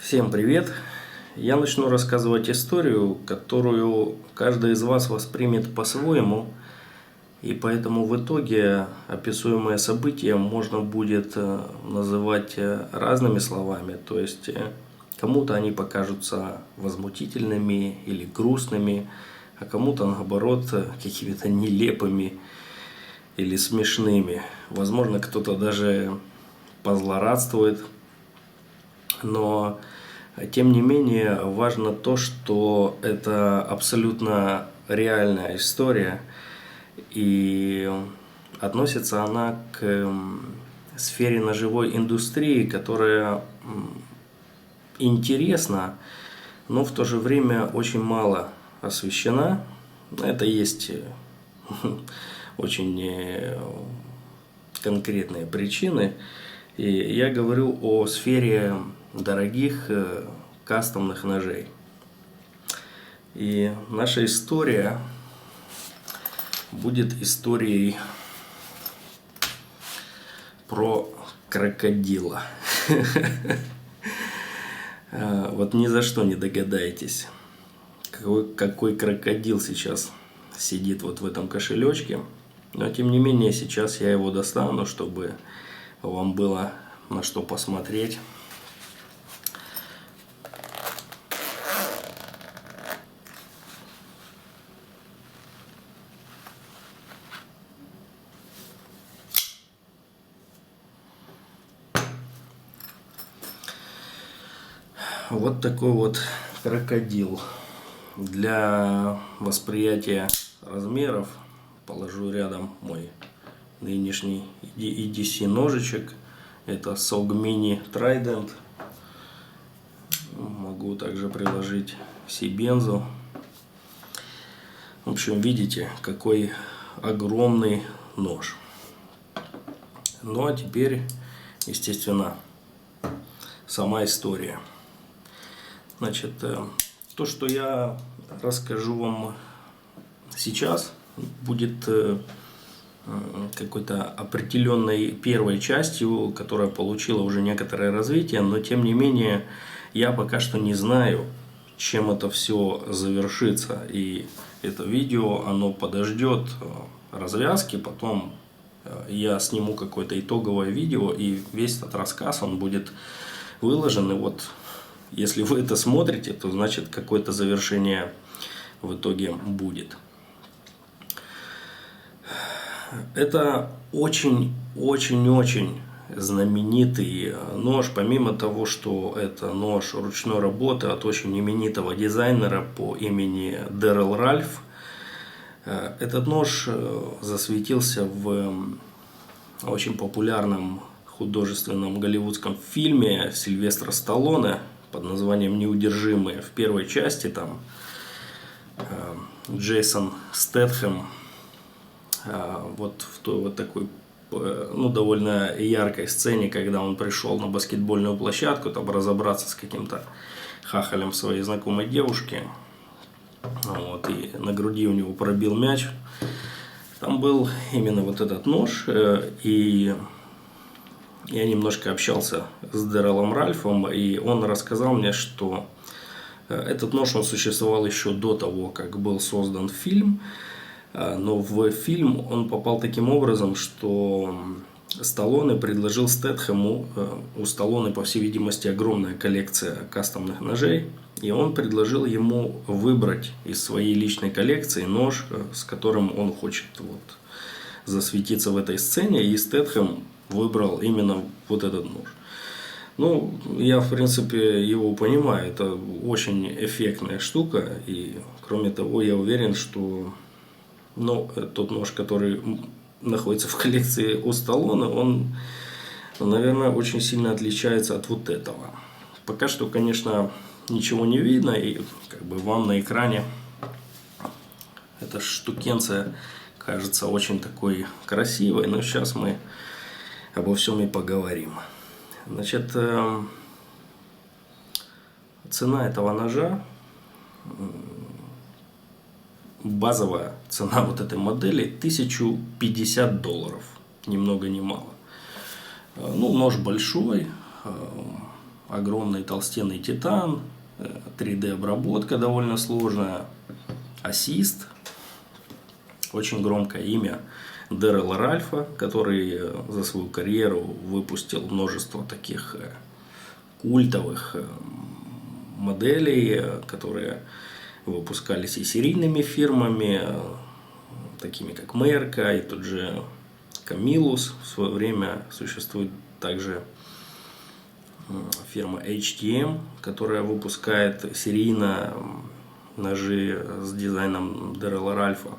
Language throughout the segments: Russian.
Всем привет! Я начну рассказывать историю, которую каждый из вас воспримет по-своему, и поэтому в итоге описуемые события можно будет называть разными словами, то есть кому-то они покажутся возмутительными или грустными, а кому-то наоборот какими-то нелепыми или смешными. Возможно, кто-то даже позлорадствует. Но, тем не менее, важно то, что это абсолютно реальная история, и относится она к сфере ножевой индустрии, которая интересна, но в то же время очень мало освещена. Это есть очень конкретные причины. И я говорю о сфере дорогих кастомных ножей. И наша история будет историей про крокодила. Вот ни за что не догадаетесь, какой крокодил сейчас сидит вот в этом кошелечке. Но тем не менее сейчас я его достану, чтобы вам было на что посмотреть. Вот такой вот крокодил. Для восприятия размеров положу рядом мой нынешний EDC ножичек. Это SOG Mini Trident. Могу также приложить Сибензу. В общем, видите, какой огромный нож. Ну а теперь, естественно, сама история. Значит, то, что я расскажу вам сейчас, будет какой-то определенной первой частью, которая получила уже некоторое развитие, но тем не менее я пока что не знаю, чем это все завершится. И это видео, оно подождет развязки, потом я сниму какое-то итоговое видео, и весь этот рассказ, он будет выложен. И вот, если вы это смотрите, то значит какое-то завершение в итоге будет. Это очень-очень-очень знаменитый нож, помимо того, что это нож ручной работы от очень именитого дизайнера по имени Дэрил Ральф. Этот нож засветился в очень популярном художественном голливудском фильме Сильвестра Сталлоне под названием «Неудержимые». В первой части там Джейсон Стэтхэм вот в той вот такой довольно яркой сцене, когда он пришел на баскетбольную площадку там разобраться с каким-то хахалем своей знакомой девушки, вот, и на груди у него пробил мяч. Там был именно вот этот нож, и я немножко общался с Дэрилом Ральфом, и он рассказал мне, что этот нож, он существовал еще до того, как был создан фильм. Но в фильм он попал таким образом, что Сталлоне предложил Стэтхэму, у Сталлоне, по всей видимости, огромная коллекция кастомных ножей, и он предложил ему выбрать из своей личной коллекции нож, с которым он хочет вот засветиться в этой сцене, и Стэтхэм выбрал именно вот этот нож. Ну, я, в принципе, его понимаю, это очень эффектная штука, и, кроме того, я уверен, что тот нож, который находится в коллекции у Сталлоне, он, наверное, очень сильно отличается от вот этого. Пока что, конечно, ничего не видно, и как бы вам на экране эта штукенция кажется очень такой красивой, но сейчас мы обо всем и поговорим. Значит, цена этого ножа, базовая цена вот этой модели $1050, ни много ни мало. Ну, нож большой, огромный толстенный титан, 3D обработка довольно сложная, ассист, очень громкое имя Дэррела Ральфа, который за свою карьеру выпустил множество таких культовых моделей, которые выпускались и серийными фирмами, такими как Мерка и тот же Камилус. В свое время существует также фирма HTM, которая выпускает серийно ножи с дизайном Дэррела Ральфа.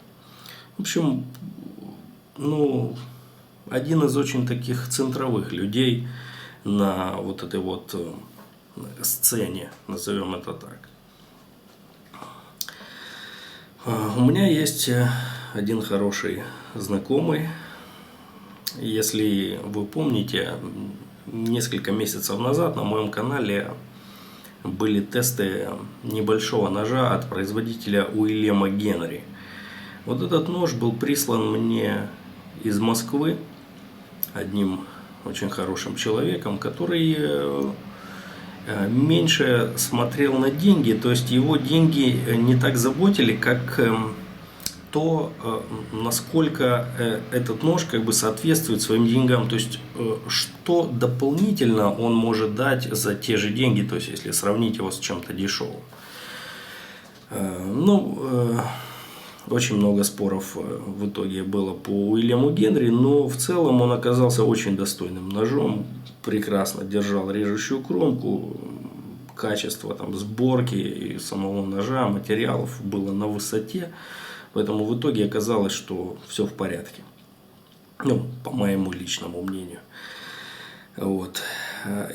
В общем, один из очень таких центровых людей на вот этой вот сцене, назовем это так. У меня есть один хороший знакомый. Если вы помните, несколько месяцев назад на моем канале были тесты небольшого ножа от производителя Уильяма Генри. Вот этот нож был прислан мне из Москвы одним очень хорошим человеком, который меньше смотрел на деньги, то есть его деньги не так заботили, как то, насколько этот нож как бы соответствует своим деньгам, то есть что дополнительно он может дать за те же деньги, то есть если сравнить его с чем-то дешевым. Очень много споров в итоге было по Уильяму Генри, но в целом он оказался очень достойным ножом, прекрасно держал режущую кромку, качество там сборки и самого ножа, материалов было на высоте, поэтому в итоге оказалось, что все в порядке, по моему личному мнению. Вот.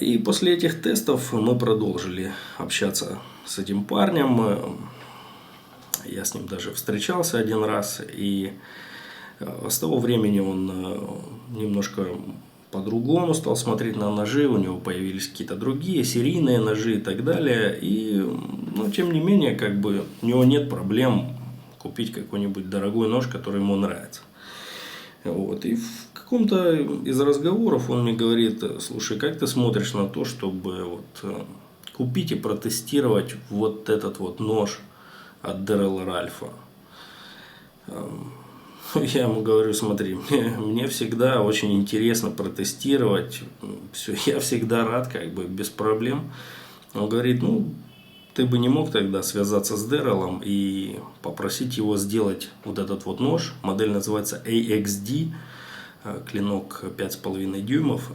И после этих тестов мы продолжили общаться с этим парнем. Я с ним даже встречался один раз, и с того времени он немножко по-другому стал смотреть на ножи, у него появились какие-то другие серийные ножи и так далее, и, тем не менее, как бы у него нет проблем купить какой-нибудь дорогой нож, который ему нравится. Вот. И в каком-то из разговоров он мне говорит: слушай, как ты смотришь на то, чтобы купить и протестировать вот этот вот нож от Дэррела Ральфа? Я ему говорю: смотри, мне всегда очень интересно протестировать, все, я всегда рад, как бы без проблем. Он говорит: ты бы не мог тогда связаться с Дэррелом и попросить его сделать вот этот вот нож, модель называется AXD, клинок 5,5 дюймов,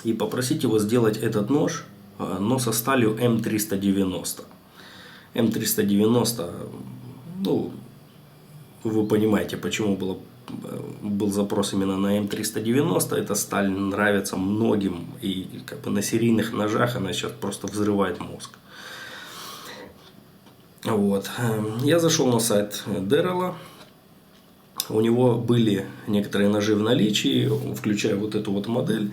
и попросить его сделать этот нож, но со сталью М390. М390, вы понимаете, почему был запрос именно на М390. Эта сталь нравится многим, и как бы на серийных ножах она сейчас просто взрывает мозг. Вот. Я зашел на сайт Дэррела. У него были некоторые ножи в наличии, включая вот эту вот модель.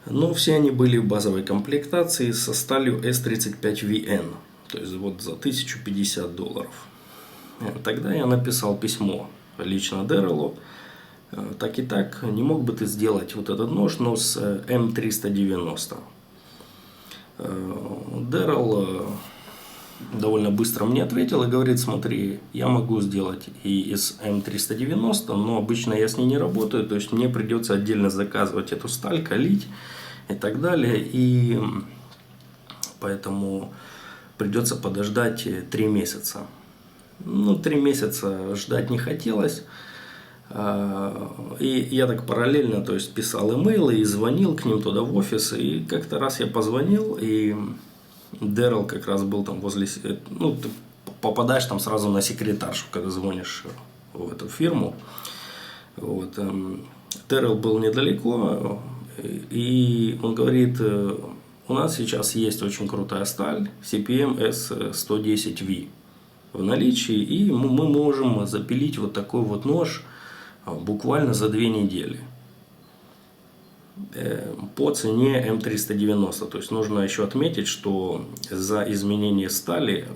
Но все они были в базовой комплектации со сталью S35VN. То есть вот за $1050. Тогда я написал письмо лично Дэррелу: так и так, не мог бы ты сделать вот этот нож, но с М390. Дэррел довольно быстро мне ответил и говорит: смотри, я могу сделать и из М390, но обычно я с ней не работаю, то есть мне придется отдельно заказывать эту сталь, калить и так далее, и поэтому придется подождать 3 месяца. 3 месяца ждать не хотелось. И я так параллельно, то есть писал имейлы и звонил к ним туда в офис. И как-то раз я позвонил, и Дэррел как раз был там возле... ты попадаешь там сразу на секретаршу, когда звонишь в эту фирму. Вот. Дэррел был недалеко, и он говорит: у нас сейчас есть очень крутая сталь CPM S110V в наличии, и мы можем запилить вот такой вот нож буквально за 2 недели по цене М390. То есть нужно еще отметить, что за изменение стали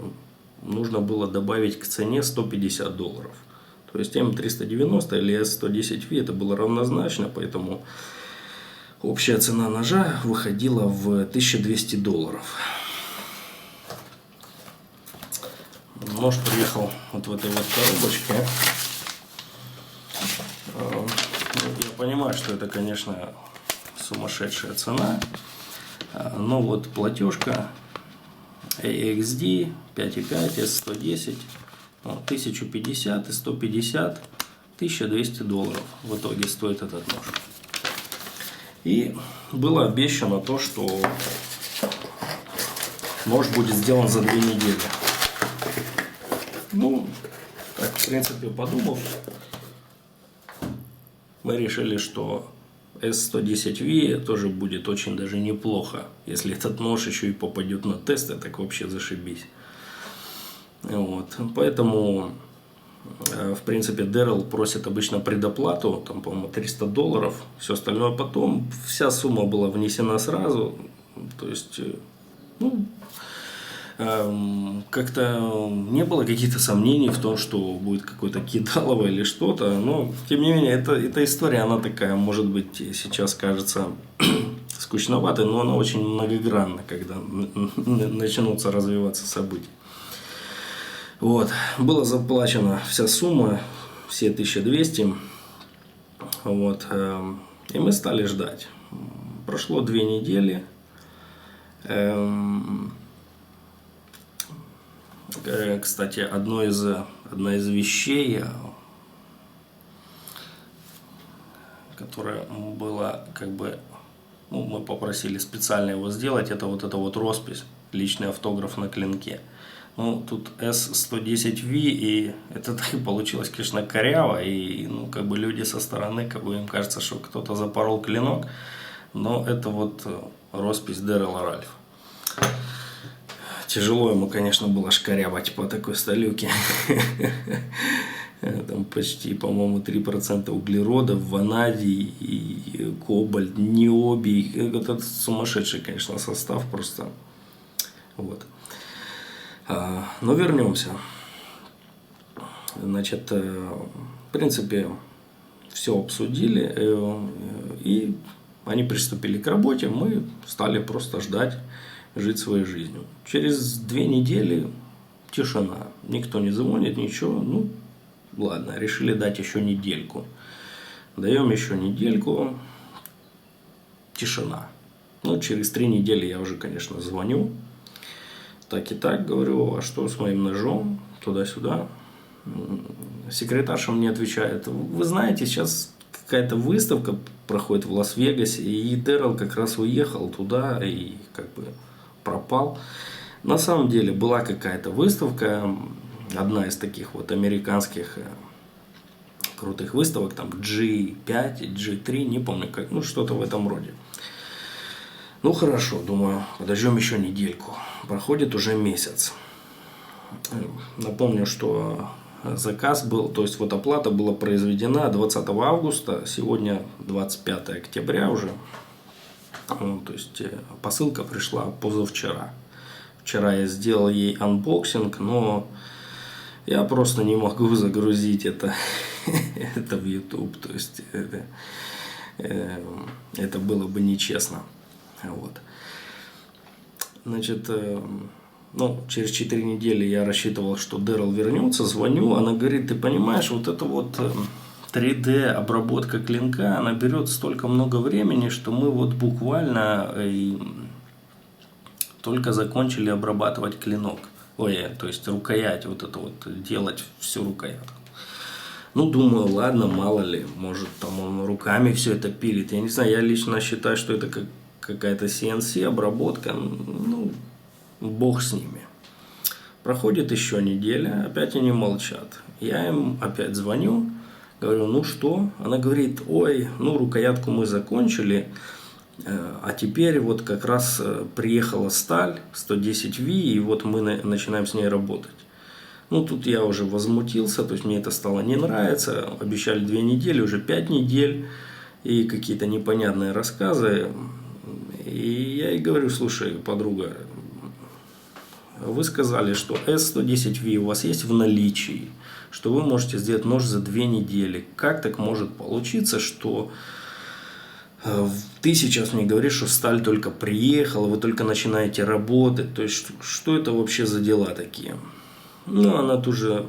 нужно было добавить к цене $150. То есть М390 или S110V это было равнозначно, поэтому Общая цена ножа выходила в $1200. Нож приехал вот в этой вот коробочке. Я понимаю, что это, конечно, сумасшедшая цена. Но вот платежка AXD 5.5 S110 1050 и 150 $1200 в итоге стоит этот нож. И было обещано то, что нож будет сделан за 2 недели. Ну, так, в принципе, подумав, мы решили, что S110V тоже будет очень даже неплохо. Если этот нож еще и попадет на тесты, так вообще зашибись. Вот. Поэтому, в принципе, Дэрил просит обычно предоплату, там, по-моему, $300, все остальное потом. Вся сумма была внесена сразу. То есть, ну, как-то не было каких-то сомнений в том, что будет какое-то кидалово или что-то. Но, тем не менее, эта история, она такая, может быть, сейчас кажется скучноватой, но она очень многогранна, когда начнутся развиваться события. Вот. Была заплачена вся сумма, все 1200. Вот. И мы стали ждать. Прошло 2 недели. Кстати, одна из вещей, которая была, как бы, ну, мы попросили специально его сделать, это вот эта вот роспись, личный автограф на клинке. Ну, тут S110V, и это так и получилось, конечно, коряво, и, ну, как бы люди со стороны, как бы им кажется, что кто-то запорол клинок, но это вот роспись Дэрила Ральфа. Тяжело ему, конечно, было шкарябать по такой сталюке. Там почти, по-моему, 3% углерода, ванадий, и кобальт, ниобий. Это сумасшедший, конечно, состав просто. Вот. Но вернемся. Значит, в принципе, все обсудили, и они приступили к работе. Мы стали просто ждать, жить своей жизнью. Через 2 недели тишина. Никто не звонит, ничего. Ну, ладно, решили дать еще недельку. Даем еще недельку. Тишина. Ну, через 3 недели я уже, конечно, звоню. Так и так, говорю, а что с моим ножом? Туда-сюда. Секретарша мне отвечает: вы знаете, сейчас какая-то выставка проходит в Лас-Вегасе, и Дэрил как раз уехал туда и как бы пропал. На самом деле была какая-то выставка, одна из таких вот американских крутых выставок, там G5, G3, не помню как, ну что-то в этом роде. Ну хорошо, думаю, подождем еще недельку. Проходит уже месяц. Напомню, что заказ был, то есть вот оплата была произведена 20 августа, сегодня 25 октября уже. То есть посылка пришла позавчера. Вчера я сделал ей анбоксинг, но я просто не могу загрузить это в YouTube. То есть это было бы нечестно. Вот. Значит, ну, через 4 недели я рассчитывал, что Дэрил вернется, звоню, она говорит: ты понимаешь, вот это вот 3D обработка клинка, она берет столько много времени, что мы вот буквально только закончили обрабатывать клинок. Ой, то есть рукоять, вот это вот, делать всю рукоятку. Ну, думаю, ладно, мало ли, может там он руками все это пилит. Я не знаю, я лично считаю, что это какая-то CNC обработка, ну, бог с ними. Проходит еще неделя, опять они молчат. Я им опять звоню, говорю: ну что? Она говорит: ой, ну рукоятку мы закончили, а теперь вот как раз приехала сталь 110V, и вот мы начинаем с ней работать. Ну, тут я уже возмутился, то есть мне это стало не нравиться. Обещали 2 недели, уже 5 недель, и какие-то непонятные рассказы. И я ей говорю: слушай, подруга, вы сказали, что S110V у вас есть в наличии, что вы можете сделать нож за 2 недели. Как так может получиться, что Ты сейчас мне говоришь, что сталь только приехала, вы только начинаете работать. То есть, что это вообще за дела такие? Ну, она тоже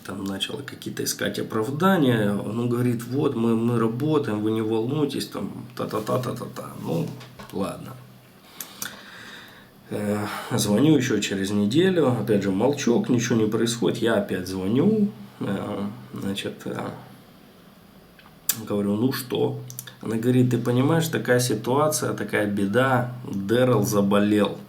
там начала какие-то искать оправдания. Он говорит, вот, мы работаем, вы не волнуйтесь, там, та-та-та-та-та-та. Ну, ладно. Звоню еще через неделю, опять же молчок, ничего не происходит, я опять звоню, значит, говорю, ну что? Она говорит, ты понимаешь, такая ситуация, такая беда, Дэрил заболел,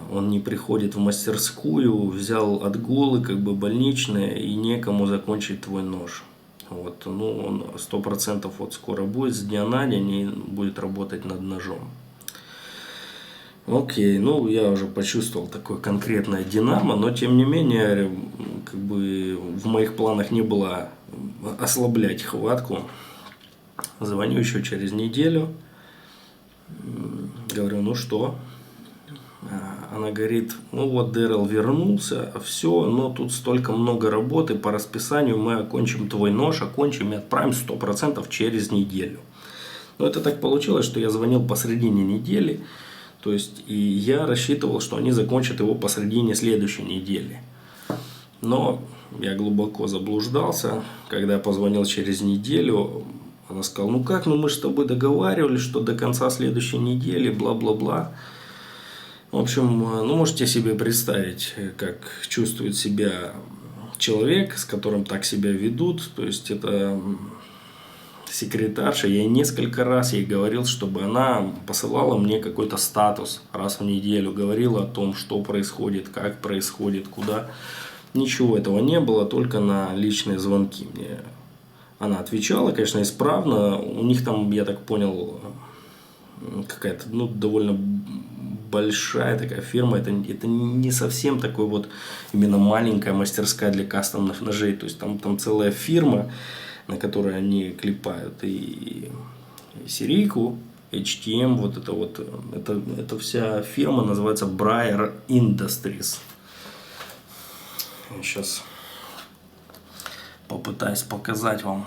он не приходит в мастерскую, взял отгулы, как бы больничные, и некому закончить твой нож. Вот, ну, он 100% вот скоро будет, с дня на день и будет работать над ножом. Окей, ну я уже почувствовал такое конкретное динамо, но тем не менее, как бы в моих планах не было ослаблять хватку. Звоню еще через неделю, говорю, ну что? Она говорит, ну вот Дэрил вернулся, все, но тут столько много работы, по расписанию мы окончим твой нож, окончим и отправим 100% через неделю. Но это так получилось, что я звонил посредине недели. То есть, и я рассчитывал, что они закончат его посредине следующей недели. Но я глубоко заблуждался. Когда я позвонил через неделю, она сказала, ну как, ну мы же с тобой договаривались, что до конца следующей недели, бла-бла-бла. В общем, ну можете себе представить, как чувствует себя человек, с которым так себя ведут. То есть, это... секретарша, я несколько раз ей говорил, чтобы она посылала мне какой-то статус раз в неделю, говорила о том, что происходит, как происходит, куда. Ничего этого не было, только на личные звонки мне. Она отвечала, конечно, исправно. У них там, я так понял, какая-то, ну, довольно большая такая фирма. Это не совсем такой вот именно маленькая мастерская для кастомных ножей. То есть, там целая фирма, на которой они клепают и серийку, HTM, вот это вот, это вся фирма называется Brayer Industries. Сейчас попытаюсь показать вам.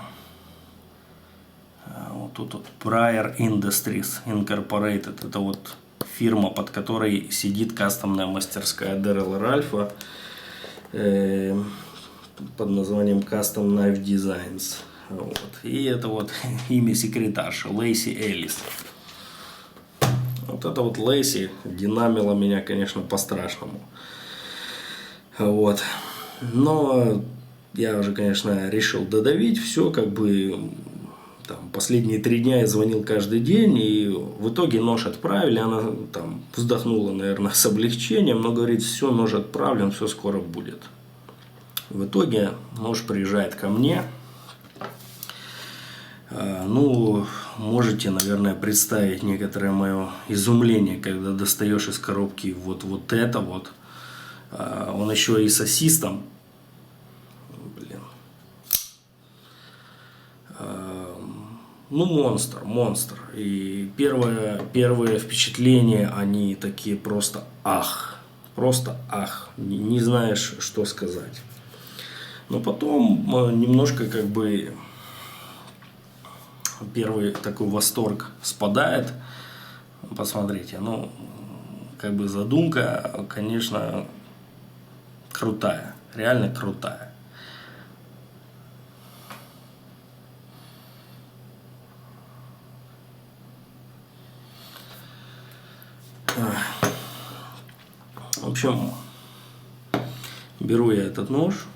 Вот тут вот Brayer Industries Incorporated, это вот фирма, под которой сидит кастомная мастерская Дэрила Ральфа под названием Custom Knife Designs. Вот. И это вот имя секретарши Лейси Эллис. Вот это вот Лейси динамила меня, конечно, по-страшному. Вот. Но я уже, конечно, решил додавить все, как бы там, последние 3 дня я звонил каждый день, и в итоге нож отправили. Она там вздохнула, наверное, с облегчением, но говорит, все, нож отправлен, все скоро будет. В итоге нож приезжает ко мне. Ну, можете, наверное, представить некоторое мое изумление, когда достаешь из коробки вот это вот. Он еще и с ассистом. Блин. Ну, монстр. И первые впечатления, они такие просто ах. Просто ах. Не знаешь, что сказать. Но потом немножко как бы... Первый такой восторг спадает. Посмотрите, ну, как бы задумка, конечно, крутая. Реально крутая. В общем, беру я этот нож,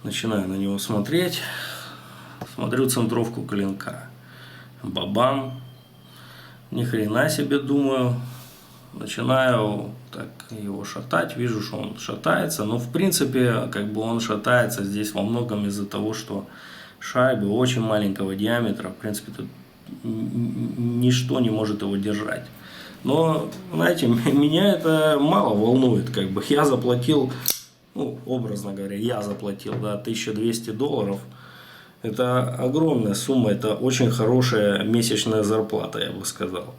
начинаю на него смотреть. Смотрю центровку клинка. Бабам. Ни хрена себе, думаю. Начинаю так его шатать. Вижу, что он шатается. Но в принципе, как бы он шатается здесь во многом из-за того, что шайбы очень маленького диаметра. В принципе, тут ничто не может его держать. Но, знаете, меня это мало волнует. Как бы я заплатил, ну, образно говоря, да, $1200. Это огромная сумма, это очень хорошая месячная зарплата, я бы сказал.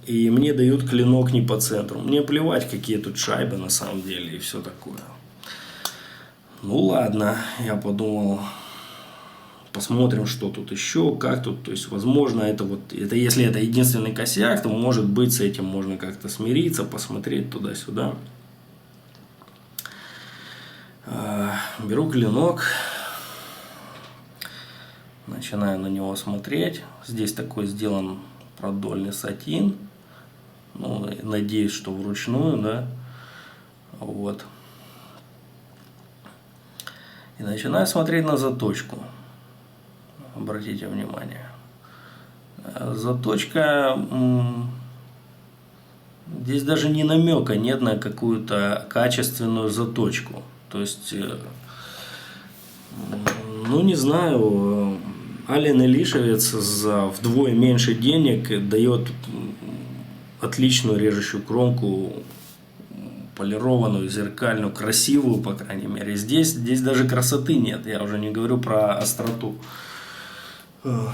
И мне дают клинок не по центру. Мне плевать, какие тут шайбы на самом деле и все такое. Ну ладно, я подумал, посмотрим, что тут еще, как тут. То есть, возможно, это если это единственный косяк, то, может быть, с этим можно как-то смириться, посмотреть туда-сюда. Беру клинок, начинаю на него смотреть. Здесь такой сделан продольный сатин. Ну, надеюсь, что вручную, да. Вот. И начинаю смотреть на заточку. Обратите внимание. Заточка, здесь даже ни намека нет на какую-то качественную заточку. То есть, ну не знаю, Ален Илишевец за вдвое меньше денег дает отличную режущую кромку, полированную, зеркальную, красивую, по крайней мере. Здесь даже красоты нет, я уже не говорю про остроту. Не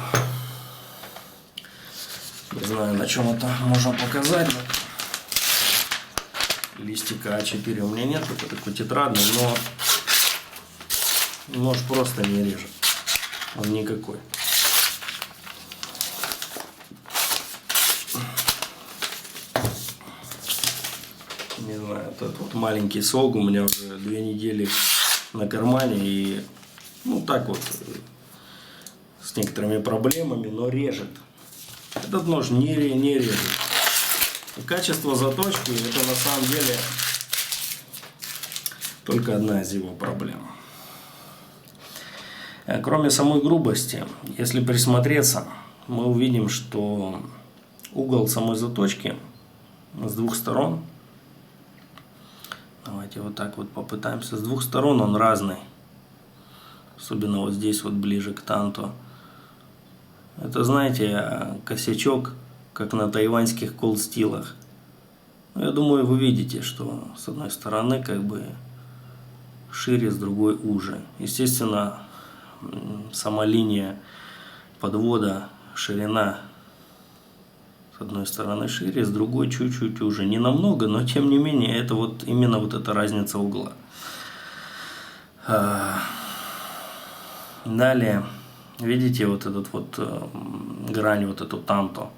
знаю, на чем это можно показать. Листика А4 у меня нет, это такой тетрадный, но нож просто не режет. Он никакой. Не знаю, этот вот маленький сог у меня уже 2 недели на кармане и ну так вот с некоторыми проблемами, но режет. Этот нож не режет. И качество заточки это на самом деле только одна из его проблем. Кроме самой грубости, если присмотреться, мы увидим, что угол самой заточки с 2 сторон. Давайте вот так вот попытаемся. С 2 сторон он разный. Особенно вот здесь вот ближе к танту. Это, знаете, косячок, как на тайваньских колд-стилах. Я думаю, вы видите, что с одной стороны как бы шире, с другой уже. Естественно, сама линия подвода, ширина с одной стороны шире, с другой чуть-чуть уже. Не намного, но тем не менее, это вот именно вот эта разница угла. Далее, видите вот этот вот грань, вот эту танту.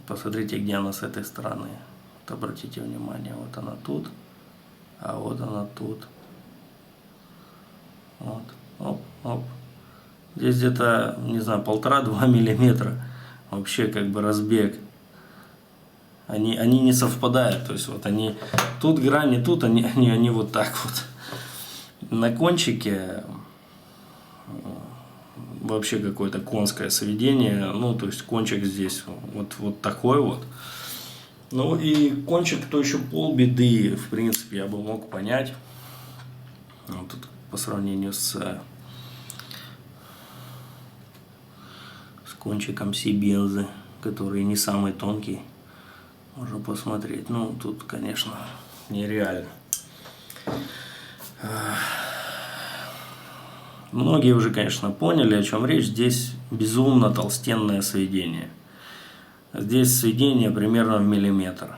Посмотрите, где она с этой стороны. Вот обратите внимание, вот она тут, а вот она тут. Вот, оп, оп. Здесь где-то, не знаю, 1,5-2 миллиметра. Вообще как бы разбег. Они не совпадают. То есть вот они тут грани, тут они вот так вот. На кончике вообще какое-то конское сведение. Ну, то есть кончик здесь вот такой вот. Ну и кончик, то еще полбеды, в принципе, я бы мог понять. Вот тут по сравнению с кончиком Сибензы, который не самый тонкий. Можно посмотреть. Ну, тут, конечно, нереально. Многие уже, конечно, поняли, о чем речь. Здесь безумно толстенное сведение. Здесь сведение примерно в миллиметр.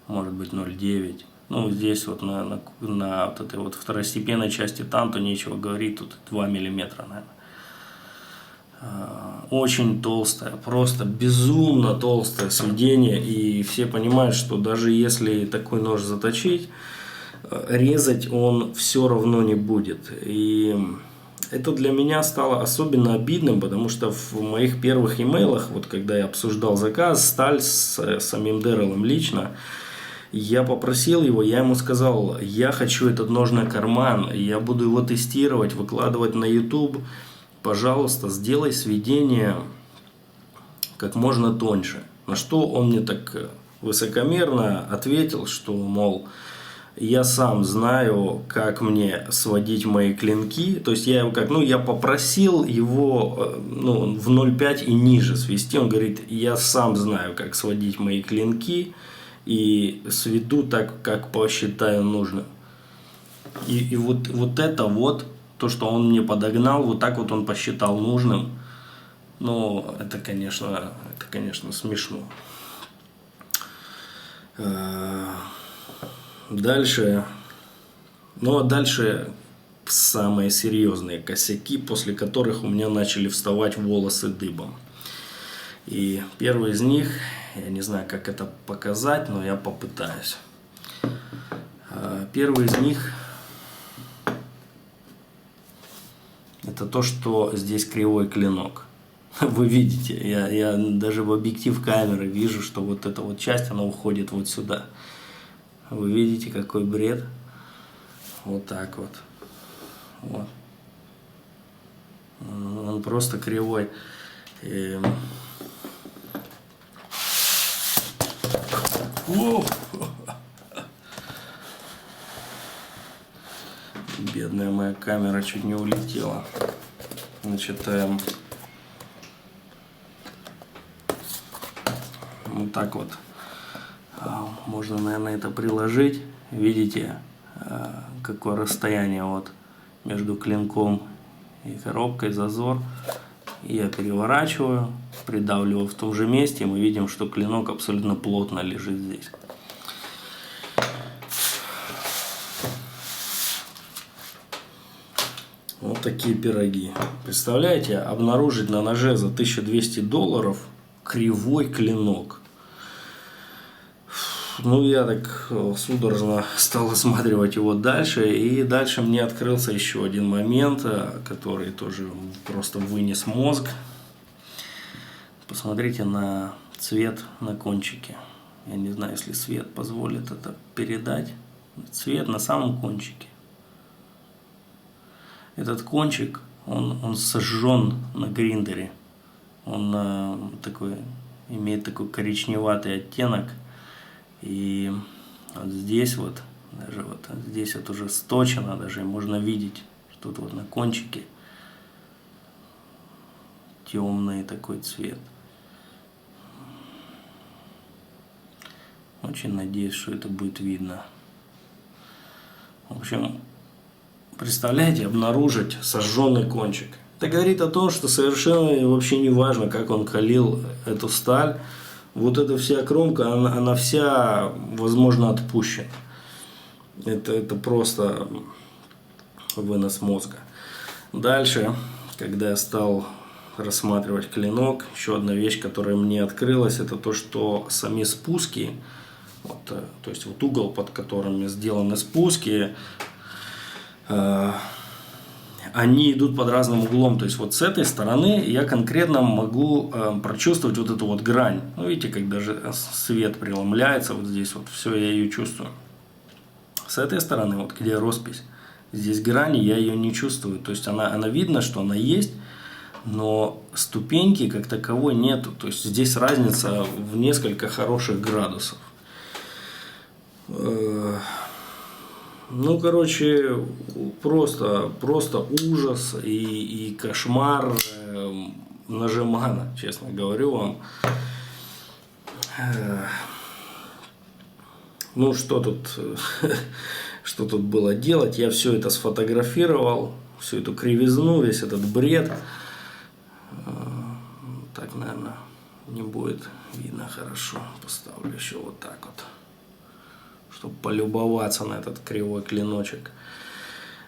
Может быть 0,9. Ну, здесь вот на вот этой вот второстепенной части танту нечего говорить. Тут 2 миллиметра, наверное. Очень толстое, просто безумно толстое сведение. И все понимают, что даже если такой нож заточить, резать он все равно не будет. И это для меня стало особенно обидным, потому что в моих первых имейлах, вот когда я обсуждал заказ, сталь с самим Дэрелом лично, я попросил его, я ему сказал, я хочу этот нож на карман, я буду его тестировать, выкладывать на YouTube. Пожалуйста, сделай сведение как можно тоньше. На что он мне так высокомерно ответил, что, мол, я сам знаю, как мне сводить мои клинки. То есть я его я попросил его в 0,5 и ниже свести. Он говорит, я сам знаю, как сводить мои клинки и сведу так, как посчитаю нужным. И вот это вот, то, что он мне подогнал, вот так вот он посчитал нужным. Ну, это, конечно, смешно. Дальше самые серьезные косяки, после которых у меня начали вставать волосы дыбом. И первый из них, я не знаю, как это показать, но я попытаюсь. Первый из них — это то, что здесь кривой клинок. Вы видите, я даже в объектив камеры вижу, что вот эта вот часть, она уходит вот сюда. Вы видите, какой бред? Вот так вот. Вот. Он просто кривой. Бедная моя камера чуть не улетела. Значит, вот так вот можно, наверное, это приложить. Видите, какое расстояние вот между клинком и коробкой, зазор. Я переворачиваю, придавливаю в том же месте, и мы видим, что клинок абсолютно плотно лежит здесь. Вот такие пироги. Представляете, обнаружить на ноже за $1200 кривой клинок. Ну, я так судорожно стал осматривать его дальше, и дальше мне открылся еще один момент, который тоже просто вынес мозг. Посмотрите на цвет на кончике. Я не знаю, если свет позволит это передать. Цвет на самом кончике. Этот кончик, он сожжен на гриндере. Он имеет такой коричневатый оттенок. И вот здесь вот, даже вот здесь вот уже сточено, даже можно видеть, что тут вот на кончике темный такой цвет. Очень надеюсь, что это будет видно. В общем, представляете, обнаружить сожженный кончик. Это говорит о том, что совершенно вообще не важно, как он калил эту сталь. Вот эта вся кромка, она вся, возможно, отпущена. Это просто вынос мозга. Дальше, когда я стал рассматривать клинок, еще одна вещь, которая мне открылась, это то, что сами спуски, вот, то есть вот угол, под которым сделаны спуски, они идут под разным углом. То есть вот с этой стороны я конкретно могу прочувствовать вот эту вот грань. Ну, видите, как даже свет преломляется, вот здесь вот все я ее чувствую. С этой стороны, вот где роспись, здесь грани, я ее не чувствую. То есть она видно, что она есть, но ступеньки как таковой нету. То есть здесь разница в несколько хороших градусов. Ну, короче, просто ужас и кошмар нажимана, честно говорю вам. Ну, что тут было делать? Я все это сфотографировал, всю эту кривизну, весь этот бред. Так, наверное, не будет видно хорошо. Поставлю еще вот так вот, чтобы полюбоваться на этот кривой клиночек.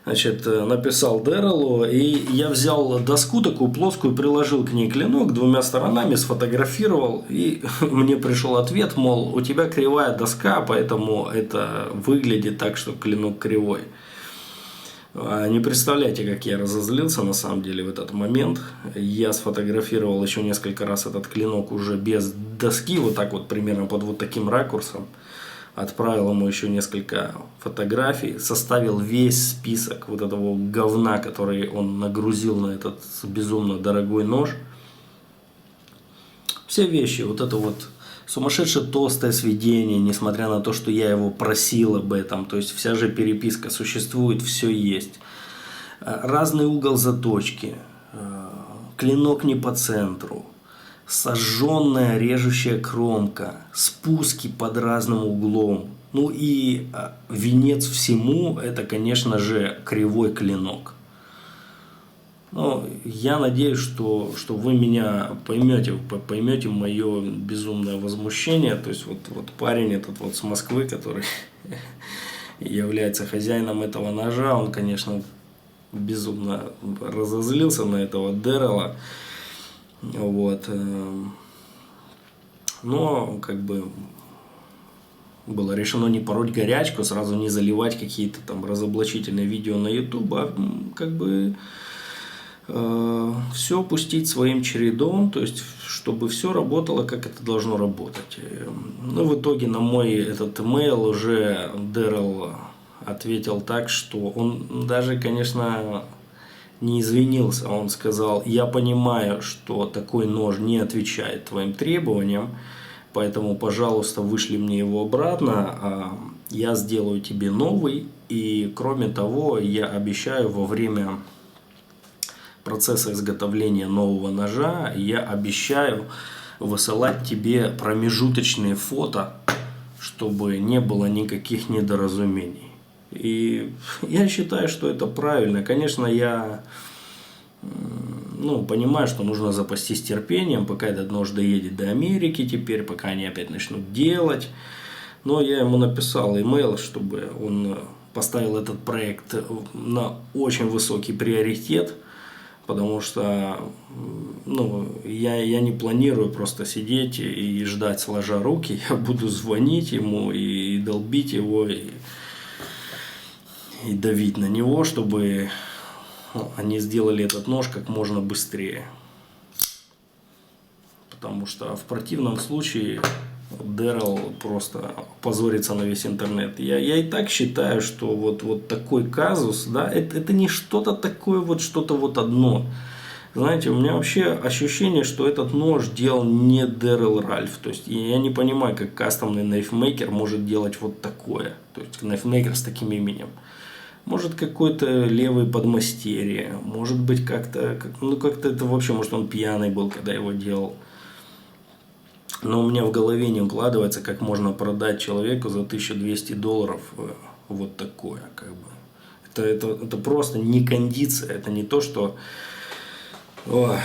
Значит, написал Дэрелу, и я взял доску такую плоскую, приложил к ней клинок двумя сторонами, сфотографировал, и мне пришел ответ, мол, у тебя кривая доска, поэтому это выглядит так, что клинок кривой. Не представляете, как я разозлился на самом деле в этот момент. Я сфотографировал еще несколько раз этот клинок уже без доски, вот так вот примерно под вот таким ракурсом. Отправил ему еще несколько фотографий, составил весь список вот этого говна, который он нагрузил на этот безумно дорогой нож. Все вещи, вот это вот сумасшедшее толстое сведение, несмотря на то, что я его просил об этом, то есть вся же переписка существует, все есть. Разный угол заточки, клинок не по центру. Сожженная режущая кромка, спуски под разным углом. Ну и венец всему, это, конечно же, кривой клинок. Ну, я надеюсь, что вы меня поймете мое безумное возмущение. То есть вот парень этот вот с Москвы, который является хозяином этого ножа, он, конечно, безумно разозлился на этого Дэррела. Вот. Но как бы было решено не пороть горячку, сразу не заливать какие-то там разоблачительные видео на YouTube, а как бы все пустить своим чередом, то есть чтобы все работало, как это должно работать. Ну, в итоге на мой этот имейл уже Дэррел ответил так, что он даже, конечно, не извинился. Он сказал: я понимаю, что такой нож не отвечает твоим требованиям, поэтому, пожалуйста, вышли мне его обратно, я сделаю тебе новый, и кроме того, я обещаю во время процесса изготовления нового ножа, я обещаю высылать тебе промежуточные фото, чтобы не было никаких недоразумений. И я считаю, что это правильно. Конечно, я понимаю, что нужно запастись терпением, пока этот нож доедет до Америки теперь, пока они опять начнут делать. Но я ему написал имейл, чтобы он поставил этот проект на очень высокий приоритет, потому что я не планирую просто сидеть и ждать сложа руки. Я буду звонить ему и долбить его, и давить на него, чтобы они сделали этот нож как можно быстрее. Потому что в противном случае Дэррел просто позорится на весь интернет. Я и так считаю, что вот такой казус, да, это не что-то такое, вот что-то вот одно. Знаете, у меня вообще ощущение, что этот нож делал не Дэррел Ральф. То есть я не понимаю, как кастомный найфмейкер может делать вот такое. То есть найфмейкер с таким именем. Может, какой-то левый подмастерье. Может быть, как-то это вообще, может, он пьяный был, когда его делал. Но у меня в голове не укладывается, как можно продать человеку за $1200 вот такое. Как бы. Это просто не кондиция. Это не то, что... Ой.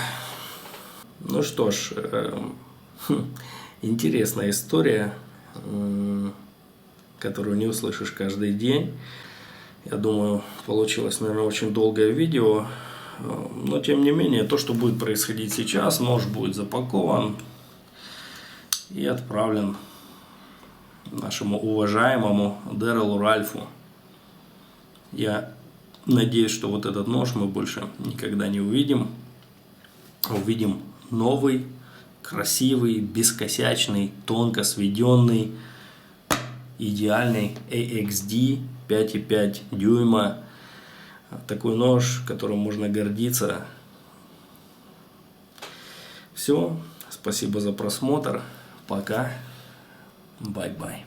Ну что ж, интересная история, которую не услышишь каждый день. Я думаю, получилось, наверное, очень долгое видео. Но, тем не менее, то, что будет происходить сейчас, нож будет запакован и отправлен нашему уважаемому Дэррелу Ральфу. Я надеюсь, что вот этот нож мы больше никогда не увидим. Увидим новый, красивый, бескосячный, тонко сведенный, идеальный AXD 5,5 дюйма. Такой нож, которым можно гордиться. Все. Спасибо за просмотр. Пока. Бай-бай.